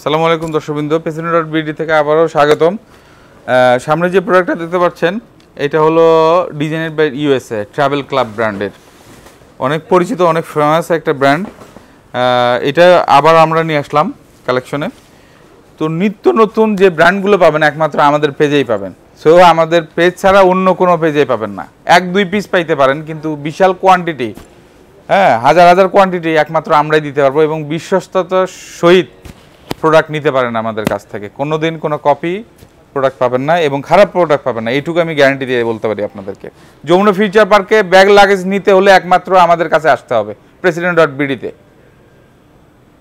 আসসালামু আলাইকুম দর্শকবৃন্দ, পেছনে.বিডি থেকে আবারও স্বাগতম। সামনে যে প্রোডাক্টটা দেখতে পাচ্ছেন এটা হলো ডিজাইনেড বাই ইউএসএ ট্রাভেল ক্লাব ব্র্যান্ডের, অনেক পরিচিত, অনেক ফেমাস একটা ব্র্যান্ড। এটা আবার আমরা নিয়ে আসলাম কালেকশনে। তো নিত্য নতুন যে ব্র্যান্ডগুলো পাবেন একমাত্র আমাদের পেজেই পাবেন। সো আমাদের পেজ ছাড়া অন্য কোনো পেজেই পাবেন না। 1-2 পিস পাইতে পারেন, কিন্তু বিশাল কোয়ান্টিটি, হাজার হাজার কোয়ান্টিটি একমাত্র আমরাই দিতে পারবো এবং বিশ্বস্ততার সহিত প্রোডাক্ট নিতে পারেন আমাদের কাছ থেকে। কোনো দিন কোনো কপি প্রোডাক্ট পাবেন না এবং খারাপ প্রোডাক্ট পাবেন না, এইটুকু আমি গ্যারান্টি দিয়ে বলতে পারি আপনাদেরকে। যমুনা ফিউচার পার্কে ব্যাগ লাগেজ নিতে হলে একমাত্র আমাদের কাছে আসতে হবে, প্রেসিডেন্ট.বিডিতে।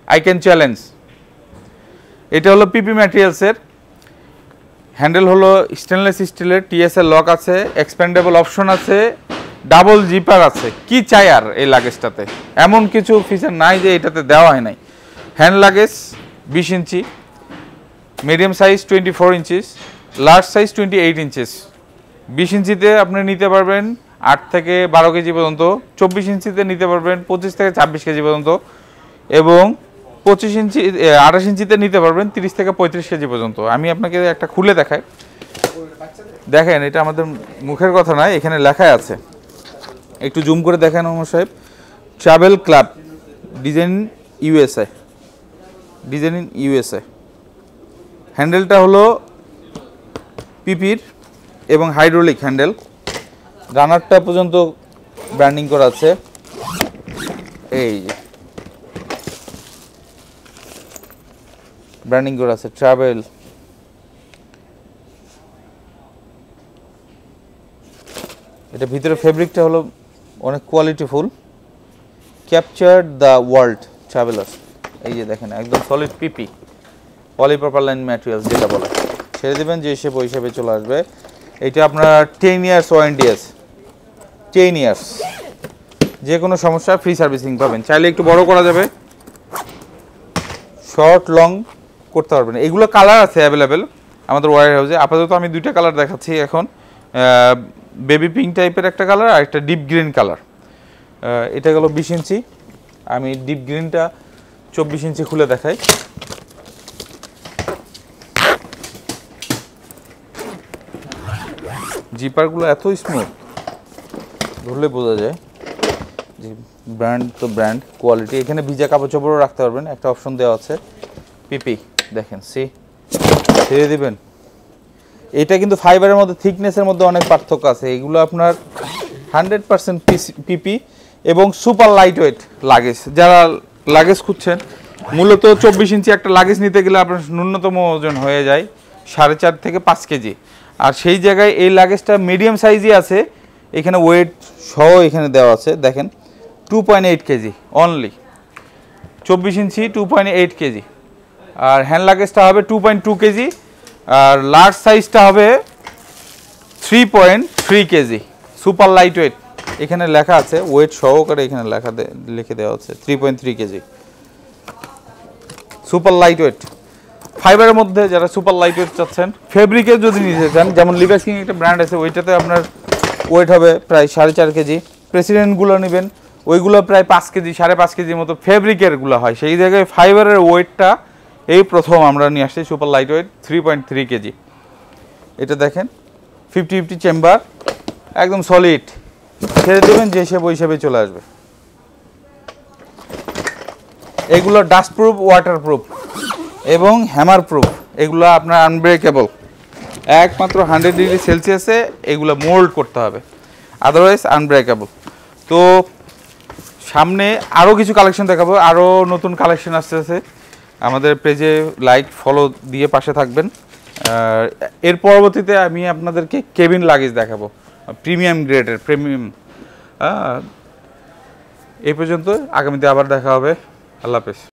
I can challenge. এটা হলো পিপি ম্যাটেরিয়ালসের, হ্যান্ডেল হলো স্টেনলেস স্টিলের, টিএসএল লক আছে, এক্সপ্যান্ডেবল অপশন আছে, ডাবল জিপার আছে। কি চাই আর এই লাগেজটাতে? এমন কিছু ফিচার নাই যে এটাতে দেওয়া হয় নাই। Hand luggage 20 inch, medium size 24 inches, large size 28 inches. 20 ইঞ্চিতে আপনি নিতে পারবেন 8 থেকে 12 কেজি পর্যন্ত, 24 ইঞ্চিতে নিতে পারবেন 25 থেকে 26 কেজি পর্যন্ত এবং 28 ইঞ্চিতে নিতে পারবেন 30 থেকে 35 কেজি পর্যন্ত। আমি আপনাকে একটা খুলে দেখাই, দেখেন এটা আমাদের মুখের কথা নয়, এখানে লেখাই আছে, একটু জুম করে দেখেন ওমর সাহেব। Travel club design USA, design in USA. হ্যান্ডেলটা হলো পিপির এবং হাইড্রোলিক হ্যান্ডেল, রানারটা পর্যন্ত ব্র্যান্ডিং করা আছে। এই যে ব্র্যান্ডিং করা আছে ট্রাভেল। এটা ভিতরে ফেব্রিকটা হলো অনেক কোয়ালিটিফুল, ক্যাপচার দ্য ওয়ার্ল্ড ট্রাভেলার্স। এই যে দেখেন একদম সলিড পিপি, পলিপ্রোপাইলিন ম্যাটেরিয়ালস যেটা বলে। ছেড়ে দেবেন যে হিসেবে ওই হিসেবে চলে আসবে। এটা আপনার 10 ইয়ার্স ওয়ারেন্টি আছে, 10 ইয়ার্স। যে কোনো সমস্যা ফ্রি সার্ভিসিং পাবেন। চাইলে একটু বড় করা যাবে, শর্ট লং করতে পারবেন। এগুলো কালার আছে অ্যাভেলেবেল আমাদের ওয়ার হাউসে। আপাতত আমি 2টা কালার দেখাচ্ছি এখন, বেবি পিঙ্ক টাইপের একটা কালার আর একটা ডিপ গ্রিন কালার। এটা গেল 20 ইঞ্চি, আমি ডিপ গ্রিনটা 24 ইঞ্চি খুলে দেখাই। জিপারগুলো এত স্মুথ, ধরলে বোঝা যায় যে ব্র্যান্ড তো ব্র্যান্ড, কোয়ালিটি। এখানে ভিজা কাপড় চোপড়ও রাখতে পারবেন, একটা অপশন দেওয়া আছে। পিপি দেখেন, ছেড়ে দিবেন। এটা কিন্তু ফাইবারের মধ্যে থিকনেসের মধ্যে অনেক পার্থক্য আছে। এগুলো আপনার 100% পিপি এবং সুপার লাইট ওয়েট লাগেজ। যারা লাগেজ খুঁজছেন, মূলত 24 ইঞ্চি একটা লাগেজ নিতে গেলে আপনার ন্যূনতম ওজন হয়ে যায় 4.5 থেকে 5 কেজি। আর সেই জায়গায় এই লাগেজটা মিডিয়াম সাইজই আছে, এখানে ওয়েট সহ এখানে দেওয়া আছে। দেখেন 2.8 কেজি অনলি, 24 ইঞ্চি 2.8 কেজি। আর হ্যান্ড লাগেজটা হবে 2.2 কেজি, আর লার্জ সাইজটা হবে 3.3 কেজি। সুপার লাইট ওয়েট, এখানে লেখা আছে ওয়েট সহকারে, এখানে লিখে দেওয়া আছে 3.3 কেজি। সুপার লাইট ওয়েট ফাইবারের মধ্যে, যারা সুপার লাইট ওয়েট চাচ্ছেন, ফেব্রিকে যদি নিতে চান, যেমন লিভাইস কিং একটা ব্র্যান্ড আছে, ওইটাতে আপনার ওয়েট হবে প্রায় 4.5 কেজি। প্রেসিডেন্টগুলো নেবেন, ওইগুলো প্রায় 5 কেজি 5.5 কেজির মতো ফেব্রিকেরগুলো হয়। সেই জায়গায় ফাইবারের ওয়েটটা এই প্রথম আমরা নিয়ে আসছি, সুপার লাইট ওয়েট 3.3 কেজি। এটা দেখেন 50-50 চেম্বার, একদম সলিড। ছেড়ে দেবেন যে হিসেবে ওই হিসেবে চলে আসবে। এগুলো ডাস্ট প্রুফ, ওয়াটার প্রুফ এবং হ্যামার প্রুফ। এগুলো আপনার আনব্রেকেবল, একমাত্র 100 ডিগ্রি সেলসিয়াসে এগুলো মোল্ড করতে হবে, আদারওয়াইজ আনব্রেকেবল। তো সামনে আরও কিছু কালেকশন দেখাবো, আরও নতুন কালেকশন আসতেছে। আমাদের পেজে লাইক ফলো দিয়ে পাশে থাকবেন। এর পরবর্তীতে আমি আপনাদেরকে কেবিন লাগেজ দেখাবো, প্রিমিয়াম গ্রেডের, প্রিমিয়াম। এই পর্যন্ত, আগামীতে আবার দেখা হবে। আল্লাহ হাফেজ।